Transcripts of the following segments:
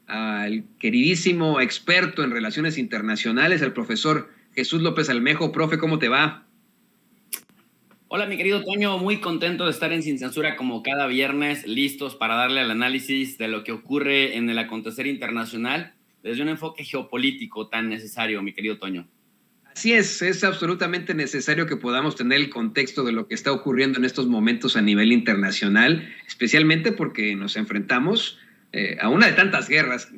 al queridísimo experto en relaciones internacionales, el profesor Jesús López Almejo. Profe, ¿cómo te va? Hola, mi querido Toño, muy contento de estar en Sin Censura como cada viernes, listos para darle al análisis de lo que ocurre en el acontecer internacional desde un enfoque geopolítico tan necesario, mi querido Toño. Así es absolutamente necesario que podamos tener el contexto de lo que está ocurriendo en estos momentos a nivel internacional, especialmente porque nos enfrentamos a una de tantas guerras,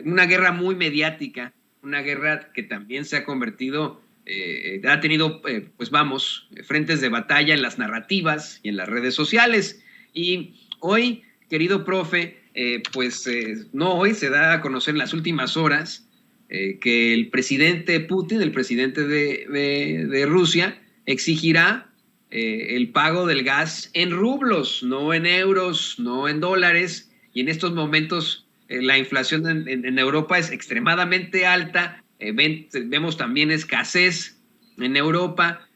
una guerra muy mediática, una guerra que también se ha convertido, ha tenido, pues vamos, frentes de batalla en las narrativas y en las redes sociales. Y hoy, querido profe, no hoy, se da a conocer en las últimas horas que el presidente Putin, el presidente de Rusia, exigirá el pago del gas en rublos, no en euros, no en dólares. Y en estos momentos la inflación en Europa es extremadamente alta. Vemos también escasez en Europa.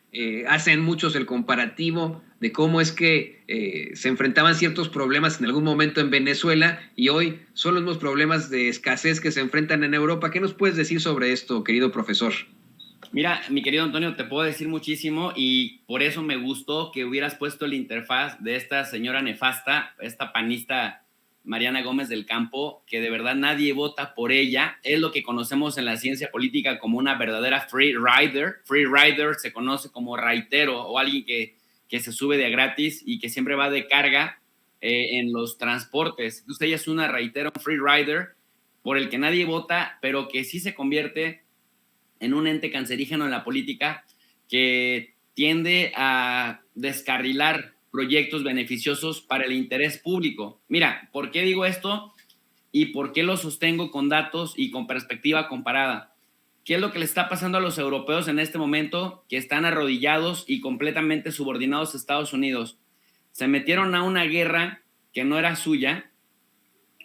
Hacen muchos el comparativo de cómo es que se enfrentaban ciertos problemas en algún momento en Venezuela y hoy son los mismos problemas de escasez que se enfrentan en Europa. ¿Qué nos puedes decir sobre esto, querido profesor? Mira, mi querido Antonio, te puedo decir muchísimo y por eso me gustó que hubieras puesto la interfaz de esta señora nefasta, esta panista Mariana Gómez del Campo, que de verdad nadie vota por ella. Es lo que conocemos en la ciencia política como una verdadera free rider. Free rider se conoce como raitero o alguien que se sube de a gratis y que siempre va de carga en los transportes. Entonces ella es una raitera, un free rider por el que nadie vota, pero que sí se convierte en un ente cancerígeno en la política que tiende a descarrilar proyectos beneficiosos para el interés público. Mira, ¿por qué digo esto y por qué lo sostengo con datos y con perspectiva comparada? ¿Qué es lo que le está pasando a los europeos en este momento que están arrodillados y completamente subordinados a Estados Unidos? Se metieron a una guerra que no era suya,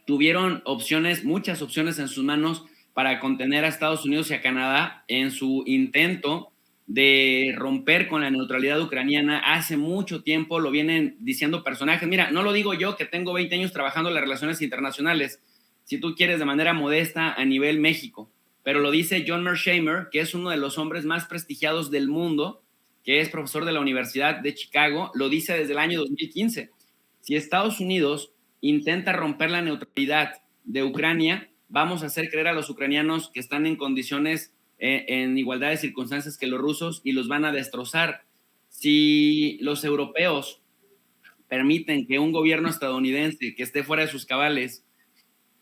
tuvieron opciones, muchas opciones en sus manos para contener a Estados Unidos y a Canadá en su intento de romper con la neutralidad ucraniana. Hace mucho tiempo lo vienen diciendo personajes. Mira, no lo digo yo, que tengo 20 años trabajando en las relaciones internacionales, si tú quieres de manera modesta a nivel México, pero lo dice John Mearsheimer, que es uno de los hombres más prestigiados del mundo, que es profesor de la Universidad de Chicago, lo dice desde el año 2015. Si Estados Unidos intenta romper la neutralidad de Ucrania, vamos a hacer creer a los ucranianos que están en condiciones, en igualdad de circunstancias que los rusos y los van a destrozar. Si los europeos permiten que un gobierno estadounidense que esté fuera de sus cabales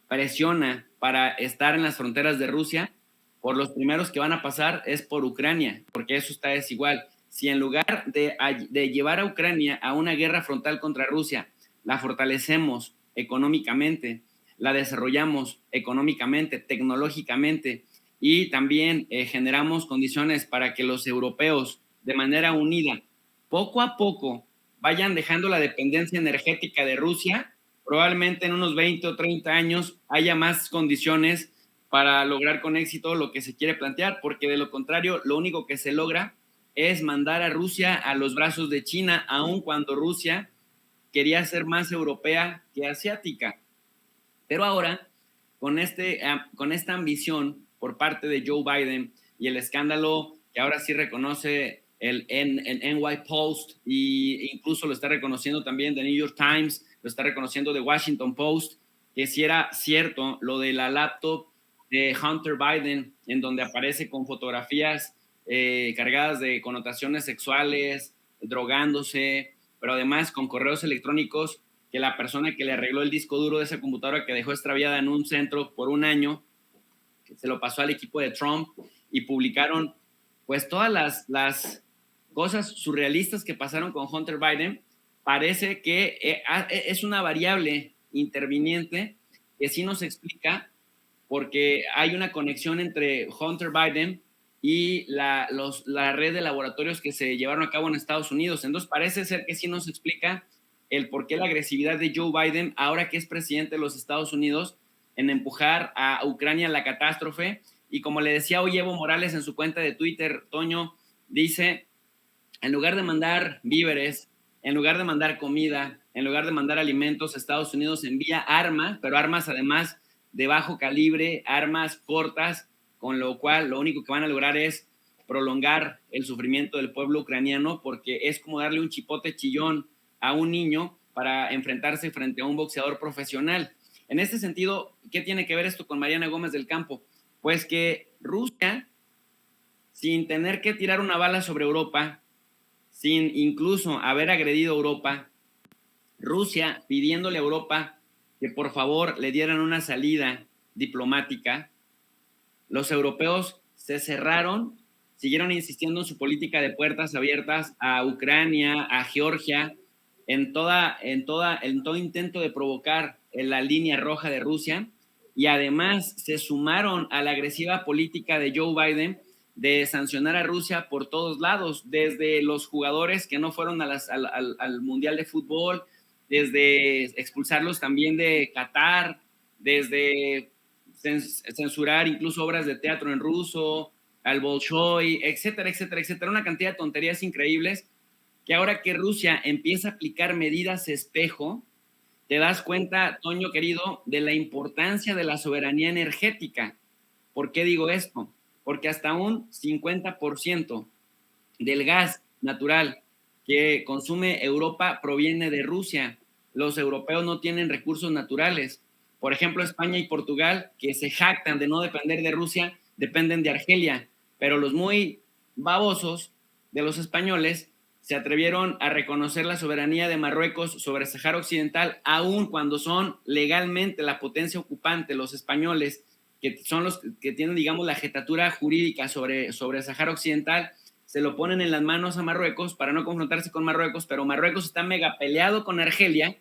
presiona para estar en las fronteras de Rusia, por los primeros que van a pasar es por Ucrania, porque eso está desigual. Si en lugar de llevar a Ucrania a una guerra frontal contra Rusia, la fortalecemos económicamente, la desarrollamos económicamente, tecnológicamente y también generamos condiciones para que los europeos de manera unida, poco a poco, vayan dejando la dependencia energética de Rusia, probablemente en unos 20 o 30 años haya más condiciones para lograr con éxito lo que se quiere plantear, porque de lo contrario, lo único que se logra es mandar a Rusia a los brazos de China, aun cuando Rusia quería ser más europea que asiática. Pero ahora, con esta ambición por parte de Joe Biden y el escándalo que ahora sí reconoce el NY Post e incluso lo está reconociendo también The New York Times, lo está reconociendo The Washington Post, que si era cierto lo de la laptop de Hunter Biden, en donde aparece con fotografías cargadas de connotaciones sexuales, drogándose, pero además con correos electrónicos que la persona que le arregló el disco duro de esa computadora que dejó extraviada en un centro por un año, que se lo pasó al equipo de Trump y publicaron pues todas las cosas surrealistas que pasaron con Hunter Biden. Parece que es una variable interviniente que sí nos explica porque hay una conexión entre Hunter Biden y la red de laboratorios que se llevaron a cabo en Estados Unidos. Entonces parece ser que sí nos explica el por qué la agresividad de Joe Biden, ahora que es presidente de los Estados Unidos, en empujar a Ucrania a la catástrofe. Y como le decía hoy Evo Morales en su cuenta de Twitter, Toño, dice, en lugar de mandar víveres, en lugar de mandar comida, en lugar de mandar alimentos, Estados Unidos envía armas, pero armas además de bajo calibre, armas cortas, con lo cual lo único que van a lograr es prolongar el sufrimiento del pueblo ucraniano, porque es como darle un chipote chillón a un niño para enfrentarse frente a un boxeador profesional. En este sentido, ¿qué tiene que ver esto con Mariana Gómez del Campo? Pues que Rusia, sin tener que tirar una bala sobre Europa, sin incluso haber agredido a Europa, Rusia pidiéndole a Europa que por favor le dieran una salida diplomática, los europeos se cerraron, siguieron insistiendo en su política de puertas abiertas a Ucrania, a Georgia, en todo intento de provocar la línea roja de Rusia, y además se sumaron a la agresiva política de Joe Biden de sancionar a Rusia por todos lados, desde los jugadores que no fueron al Mundial de Fútbol, desde expulsarlos también de Qatar, desde censurar incluso obras de teatro en ruso, al Bolshoi, etcétera, etcétera, etcétera. Una cantidad de tonterías increíbles que ahora que Rusia empieza a aplicar medidas espejo, te das cuenta, Toño querido, de la importancia de la soberanía energética. ¿Por qué digo esto? Porque hasta un 50% del gas natural que consume Europa proviene de Rusia. Los europeos no tienen recursos naturales. Por ejemplo, España y Portugal, que se jactan de no depender de Rusia, dependen de Argelia, pero los muy babosos de los españoles se atrevieron a reconocer la soberanía de Marruecos sobre el Sáhara Occidental, aun cuando son legalmente la potencia ocupante, los españoles, que son los que tienen, digamos, la jetatura jurídica sobre el Sáhara Occidental, se lo ponen en las manos a Marruecos para no confrontarse con Marruecos, pero Marruecos está mega peleado con Argelia,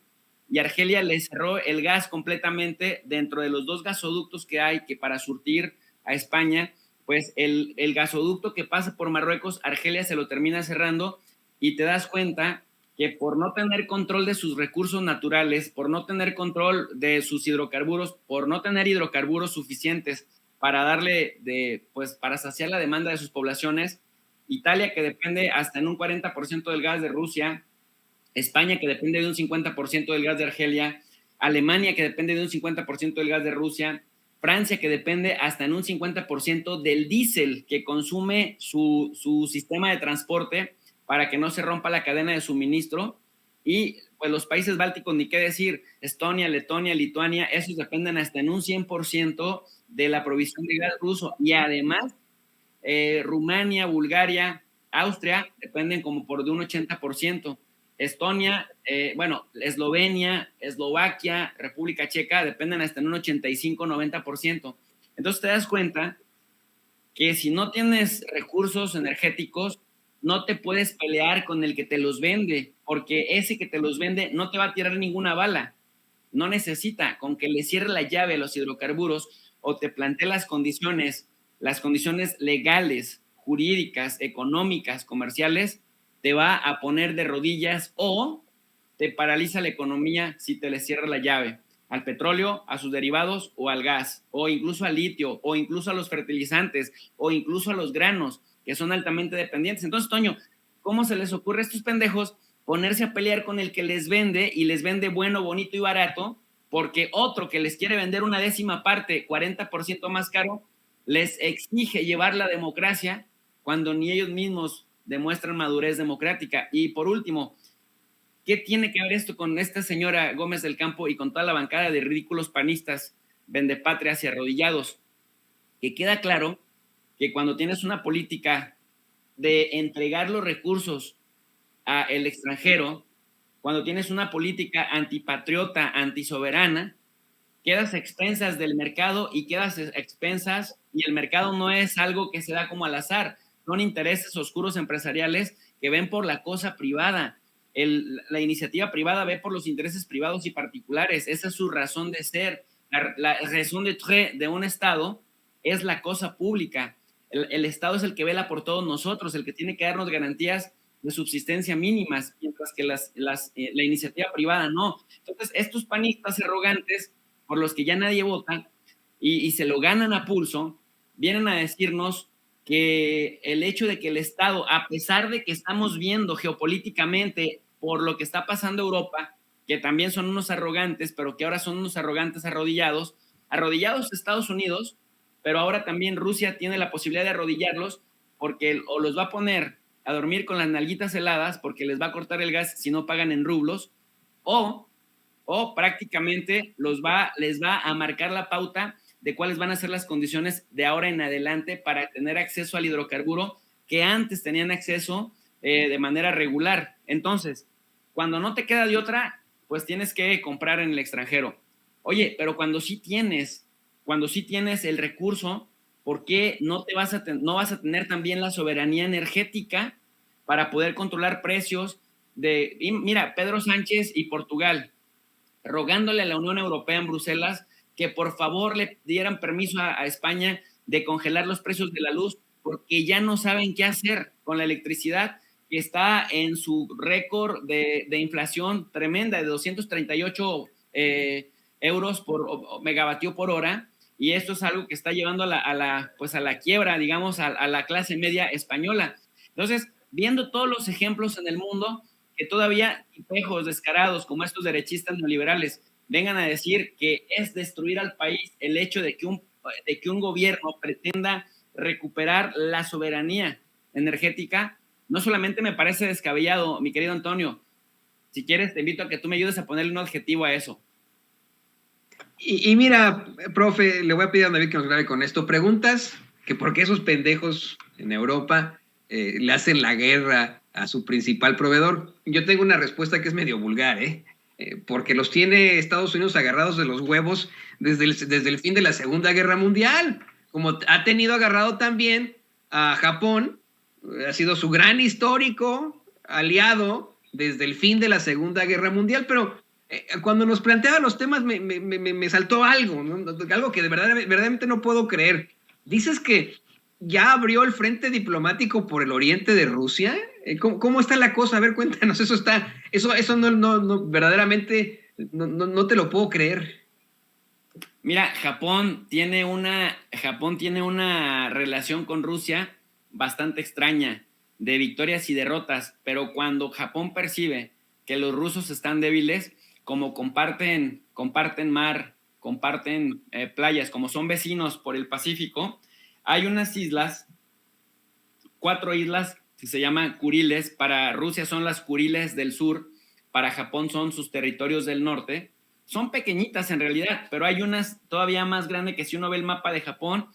y Argelia le cerró el gas completamente dentro de los 2 gasoductos que hay que para surtir a España, pues el gasoducto que pasa por Marruecos, Argelia se lo termina cerrando, y te das cuenta que por no tener control de sus recursos naturales, por no tener control de sus hidrocarburos, por no tener hidrocarburos suficientes para darle pues para saciar la demanda de sus poblaciones, Italia, que depende hasta en un 40% del gas de Rusia, España, que depende de un 50% del gas de Argelia, Alemania, que depende de un 50% del gas de Rusia, Francia, que depende hasta en un 50% del diésel que consume su sistema de transporte para que no se rompa la cadena de suministro. Y pues los países bálticos, ni qué decir, Estonia, Letonia, Lituania, esos dependen hasta en un 100% de la provisión de gas ruso. Y además, Rumania, Bulgaria, Austria dependen como por de un 80%. Estonia, Eslovenia, Eslovaquia, República Checa dependen hasta en un 85-90%. Entonces te das cuenta que si no tienes recursos energéticos, no te puedes pelear con el que te los vende, porque ese que te los vende no te va a tirar ninguna bala. No necesita, con que le cierre la llave a los hidrocarburos o te plantee las condiciones legales, jurídicas, económicas, comerciales, te va a poner de rodillas o te paraliza la economía si te le cierra la llave al petróleo, a sus derivados o al gas, o incluso al litio, o incluso a los fertilizantes, o incluso a los granos, que son altamente dependientes. Entonces, Toño, ¿cómo se les ocurre a estos pendejos ponerse a pelear con el que les vende y les vende bueno, bonito y barato, porque otro que les quiere vender una décima parte, 40% más caro, les exige llevar la democracia cuando ni ellos mismos demuestran madurez democrática? Y por último, ¿qué tiene que ver esto con esta señora Gómez del Campo y con toda la bancada de ridículos panistas, vendepatrias y arrodillados? Que queda claro que cuando tienes una política de entregar los recursos al extranjero, cuando tienes una política antipatriota, antisoberana, quedas a expensas del mercado y quedas a expensas, y el mercado no es algo que se da como al azar, son intereses oscuros empresariales que ven por la cosa privada. La iniciativa privada ve por los intereses privados y particulares, esa es su razón de ser. La raison d'être de un Estado es la cosa pública. El Estado es el que vela por todos nosotros, el que tiene que darnos garantías de subsistencia mínimas, mientras que la iniciativa privada no. Entonces, estos panistas arrogantes, por los que ya nadie vota, y se lo ganan a pulso, vienen a decirnos que el hecho de que el Estado, a pesar de que estamos viendo geopolíticamente por lo que está pasando en Europa, que también son unos arrogantes, pero que ahora son unos arrogantes arrodillados, arrodillados Estados Unidos, pero ahora también Rusia tiene la posibilidad de arrodillarlos porque o los va a poner a dormir con las nalguitas heladas porque les va a cortar el gas si no pagan en rublos, o prácticamente les va a marcar la pauta de cuáles van a ser las condiciones de ahora en adelante para tener acceso al hidrocarburo que antes tenían acceso de manera regular. Entonces, cuando no te queda de otra, pues tienes que comprar en el extranjero. Oye, pero cuando sí tienes el recurso, ¿por qué no vas a tener también la soberanía energética para poder controlar precios? Y mira, Pedro Sánchez y Portugal, rogándole a la Unión Europea en Bruselas que por favor le dieran permiso a España de congelar los precios de la luz, porque ya no saben qué hacer con la electricidad, que está en su récord de inflación tremenda de 238 euros por megavatio por hora, y esto es algo que está llevando a la quiebra, digamos, a la clase media española. Entonces, viendo todos los ejemplos en el mundo, que todavía tipejos descarados como estos derechistas neoliberales vengan a decir que es destruir al país el hecho de que un gobierno pretenda recuperar la soberanía energética, no solamente me parece descabellado, mi querido Antonio. Si quieres, te invito a que tú me ayudes a ponerle un adjetivo a eso. Y mira, profe, le voy a pedir a David que nos grabe con esto. Preguntas que por qué esos pendejos en Europa le hacen la guerra a su principal proveedor. Yo tengo una respuesta que es medio vulgar, porque los tiene Estados Unidos agarrados de los huevos desde el fin de la Segunda Guerra Mundial, como ha tenido agarrado también a Japón, ha sido su gran histórico aliado desde el fin de la Segunda Guerra Mundial, pero cuando nos planteaba los temas me saltó algo, ¿no? Algo que verdaderamente no puedo creer. Dices que ya abrió el frente diplomático por el oriente de Rusia. ¿Cómo está la cosa? A ver, cuéntanos. Eso no verdaderamente no te lo puedo creer. Mira, Japón tiene una relación con Rusia bastante extraña, de victorias y derrotas, pero cuando Japón percibe que los rusos están débiles, como comparten mar, comparten playas, como son vecinos por el Pacífico, hay unas islas, 4 islas que se llaman Kuriles. Para Rusia son las Kuriles del sur, para Japón son sus territorios del norte. Son pequeñitas en realidad, pero hay unas todavía más grandes que si uno ve el mapa de Japón,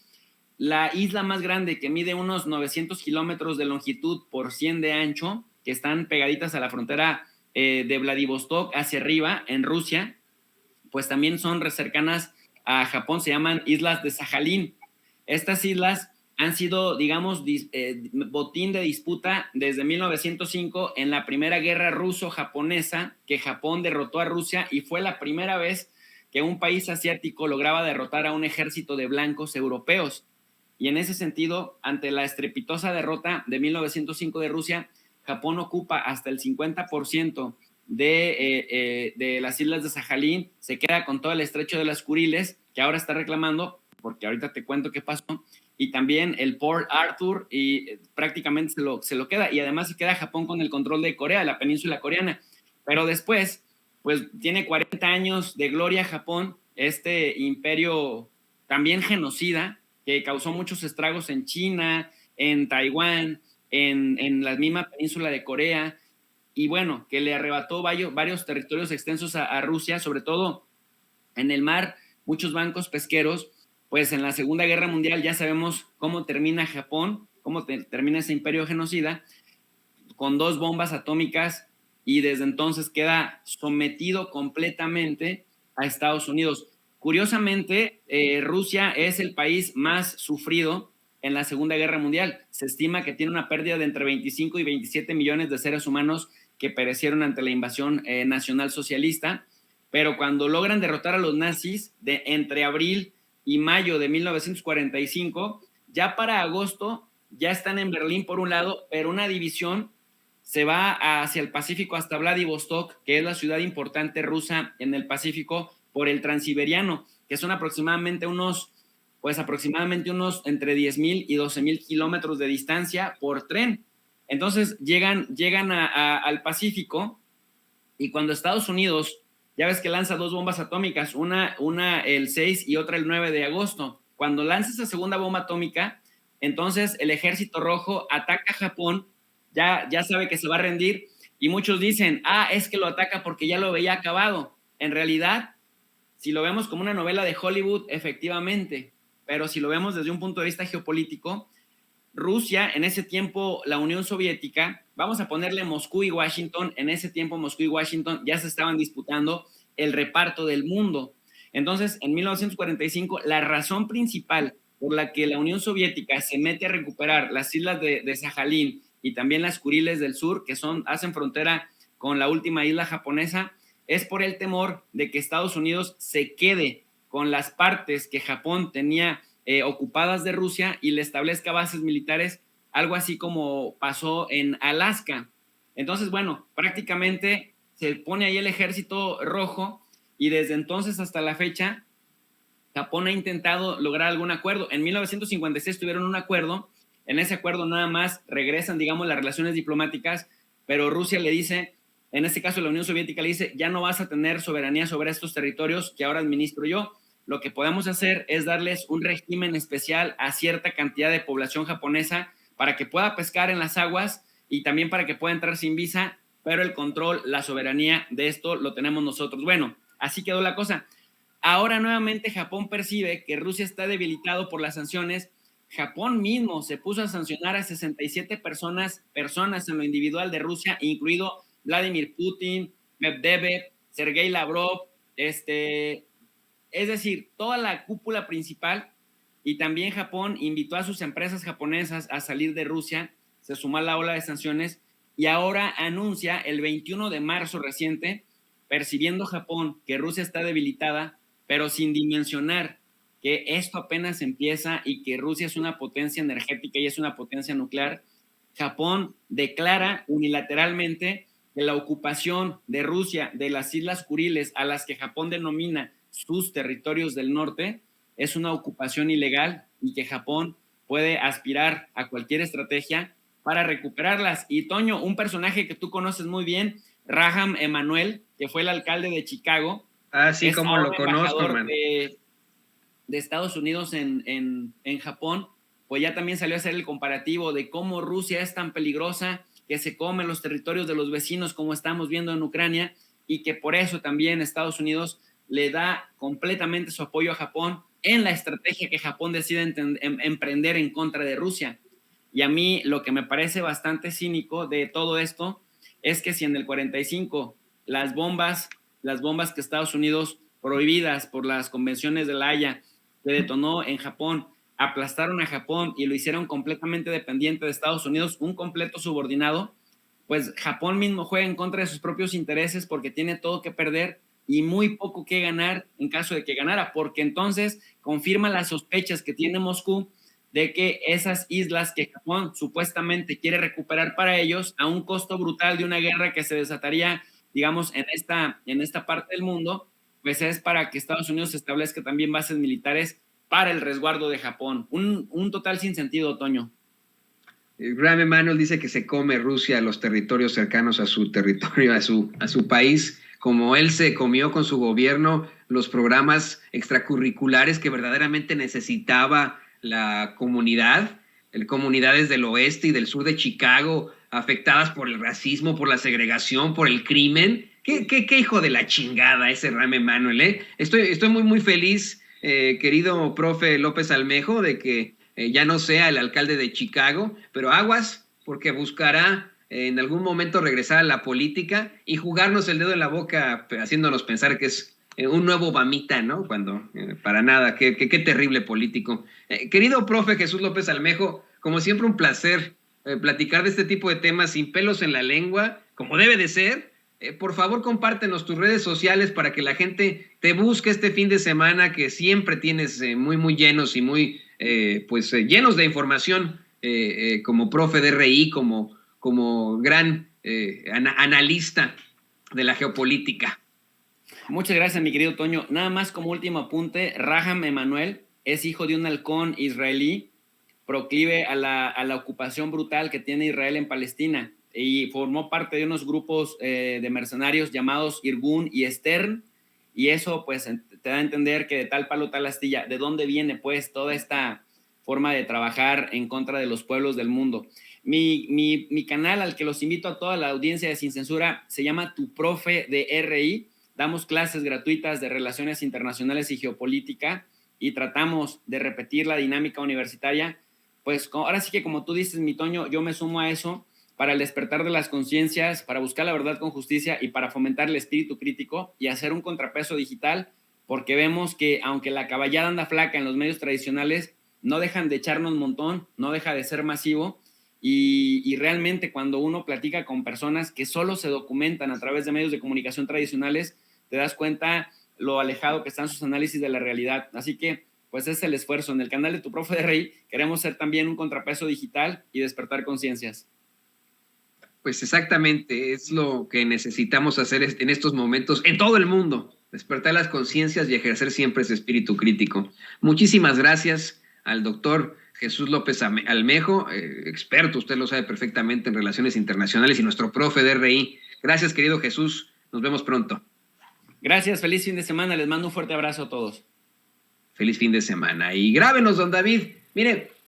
la isla más grande que mide unos 900 kilómetros de longitud por 100 de ancho, que están pegaditas a la frontera de Vladivostok hacia arriba en Rusia, pues también son cercanas a Japón, se llaman Islas de Sajalín. Estas islas han sido, digamos, botín de disputa desde 1905 en la primera guerra ruso-japonesa, que Japón derrotó a Rusia y fue la primera vez que un país asiático lograba derrotar a un ejército de blancos europeos. Y en ese sentido, ante la estrepitosa derrota de 1905 de Rusia, Japón ocupa hasta el 50% de las islas de Sajalín, se queda con todo el estrecho de las Kuriles, que ahora está reclamando, porque ahorita te cuento qué pasó, y también el Port Arthur, y prácticamente se lo queda, y además se queda Japón con el control de Corea, la península coreana. Pero después, pues tiene 40 años de gloria Japón, este imperio también genocida, que causó muchos estragos en China, en Taiwán, en la misma península de Corea, y bueno, que le arrebató varios territorios extensos a Rusia, sobre todo en el mar, muchos bancos pesqueros. Pues en la Segunda Guerra Mundial ya sabemos cómo termina Japón, cómo termina ese imperio genocida, con 2 bombas atómicas, y desde entonces queda sometido completamente a Estados Unidos. Curiosamente, Rusia es el país más sufrido en la Segunda Guerra Mundial. Se estima que tiene una pérdida de entre 25 y 27 millones de seres humanos que perecieron ante la invasión nacional socialista, pero cuando logran derrotar a los nazis entre abril y mayo de 1945, ya para agosto ya están en Berlín por un lado, pero una división se va hacia el Pacífico hasta Vladivostok, que es la ciudad importante rusa en el Pacífico, por el Transiberiano, que son aproximadamente unos entre 10,000 y 12,000 kilómetros de distancia por tren. Entonces llegan al Pacífico, y cuando Estados Unidos ya ves que lanza 2 bombas atómicas, una el 6 y otra el 9 de agosto. Cuando lanza esa segunda bomba atómica, entonces el Ejército Rojo ataca a Japón, ya sabe que se va a rendir, y muchos dicen, es que lo ataca porque ya lo veía acabado. En realidad, si lo vemos como una novela de Hollywood, efectivamente, pero si lo vemos desde un punto de vista geopolítico, Rusia, en ese tiempo la Unión Soviética, vamos a ponerle Moscú y Washington, en ese tiempo Moscú y Washington ya se estaban disputando el reparto del mundo. Entonces, en 1945, la razón principal por la que la Unión Soviética se mete a recuperar las islas de Sajalín y también las Kuriles del sur, que hacen frontera con la última isla japonesa, es por el temor de que Estados Unidos se quede con las partes que Japón tenía ocupadas de Rusia y le establezca bases militares, algo así como pasó en Alaska. Entonces, bueno, prácticamente se pone ahí el Ejército Rojo y desde entonces hasta la fecha Japón ha intentado lograr algún acuerdo. En 1956 tuvieron un acuerdo, en ese acuerdo nada más regresan, digamos, las relaciones diplomáticas, pero Rusia le dice, en este caso la Unión Soviética le dice, ya no vas a tener soberanía sobre estos territorios que ahora administro yo. Lo que podemos hacer es darles un régimen especial a cierta cantidad de población japonesa para que pueda pescar en las aguas y también para que pueda entrar sin visa, pero el control, la soberanía de esto lo tenemos nosotros. Bueno, así quedó la cosa. Ahora nuevamente Japón percibe que Rusia está debilitado por las sanciones. Japón mismo se puso a sancionar a 67 personas en lo individual de Rusia, incluido Vladimir Putin, Medvedev, Sergei Lavrov, es decir, toda la cúpula principal, y también Japón invitó a sus empresas japonesas a salir de Rusia, se sumó a la ola de sanciones y ahora anuncia el 21 de marzo reciente, percibiendo Japón que Rusia está debilitada, pero sin dimensionar que esto apenas empieza y que Rusia es una potencia energética y es una potencia nuclear. Japón declara unilateralmente que la ocupación de Rusia de las Islas Kuriles, a las que Japón denomina sus territorios del norte, es una ocupación ilegal y que Japón puede aspirar a cualquier estrategia para recuperarlas. Y Toño, un personaje que tú conoces muy bien, Rahm Emanuel, que fue el alcalde de Chicago. Sí, como lo conozco, man. De Estados Unidos en Japón, pues ya también salió a hacer el comparativo de cómo Rusia es tan peligrosa, que se come los territorios de los vecinos, como estamos viendo en Ucrania, y que por eso también Estados Unidos le da completamente su apoyo a Japón en la estrategia que Japón decide emprender en contra de Rusia. Y a mí lo que me parece bastante cínico de todo esto es que si en el 45 las bombas que Estados Unidos, prohibidas por las convenciones de La Haya, que detonó en Japón, aplastaron a Japón y lo hicieron completamente dependiente de Estados Unidos, un completo subordinado, pues Japón mismo juega en contra de sus propios intereses porque tiene todo que perder y muy poco que ganar en caso de que ganara, porque entonces confirma las sospechas que tiene Moscú de que esas islas que Japón supuestamente quiere recuperar para ellos a un costo brutal de una guerra que se desataría, digamos, en esta parte del mundo, pues es para que Estados Unidos establezca también bases militares para el resguardo de Japón. Un total sinsentido, Toño. Rahm Emanuel dice que se come Rusia los territorios cercanos a su territorio, a su país, como él se comió con su gobierno los programas extracurriculares que verdaderamente necesitaba la comunidades del oeste y del sur de Chicago afectadas por el racismo, por la segregación, por el crimen. ¿Qué hijo de la chingada ese Rahm Emanuel, ¿eh? Estoy muy, muy feliz, querido profe López Almejo, de que ya no sea el alcalde de Chicago, pero aguas, porque buscará en algún momento regresar a la política y jugarnos el dedo en la boca, haciéndonos pensar que es un nuevo Obamita, ¿no? Cuando, para nada, qué terrible político. Querido profe Jesús López Almejo, como siempre un placer platicar de este tipo de temas sin pelos en la lengua, como debe de ser. Por favor, compártenos tus redes sociales para que la gente te busque este fin de semana que siempre tienes muy, muy llenos y muy, llenos de información como profe de RI, como gran analista de la geopolítica. Muchas gracias, mi querido Toño. Nada más como último apunte, Rahm Emanuel es hijo de un halcón israelí proclive a la ocupación brutal que tiene Israel en Palestina y formó parte de unos grupos de mercenarios llamados Irgun y Stern, y eso pues te da a entender que de tal palo tal astilla, de dónde viene pues toda esta forma de trabajar en contra de los pueblos del mundo. Mi canal, al que los invito a toda la audiencia de Sin Censura, se llama Tu Profe de RI. Damos clases gratuitas de relaciones internacionales y geopolítica y tratamos de repetir la dinámica universitaria. Pues ahora sí que, como tú dices, mi Toño, yo me sumo a eso para el despertar de las conciencias, para buscar la verdad con justicia y para fomentar el espíritu crítico y hacer un contrapeso digital, porque vemos que aunque la caballada anda flaca en los medios tradicionales, no dejan de echarnos un montón, no deja de ser masivo, y realmente cuando uno platica con personas que solo se documentan a través de medios de comunicación tradicionales, te das cuenta lo alejado que están sus análisis de la realidad. Así que, pues es el esfuerzo. En el canal de Tu Profe de RI queremos ser también un contrapeso digital y despertar conciencias. Pues exactamente, es lo que necesitamos hacer en estos momentos en todo el mundo, despertar las conciencias y ejercer siempre ese espíritu crítico. Muchísimas gracias al doctor Jesús López Almejo, experto, usted lo sabe perfectamente en relaciones internacionales y nuestro profe de RI. Gracias, querido Jesús, nos vemos pronto. Gracias, feliz fin de semana, les mando un fuerte abrazo a todos. Feliz fin de semana y grábenos, don David. Mire,